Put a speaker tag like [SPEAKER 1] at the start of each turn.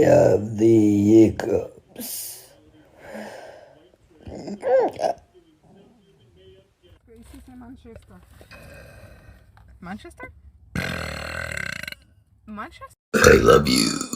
[SPEAKER 1] have the hiccups.
[SPEAKER 2] Manchester. Manchester? Manchester?
[SPEAKER 1] I love you.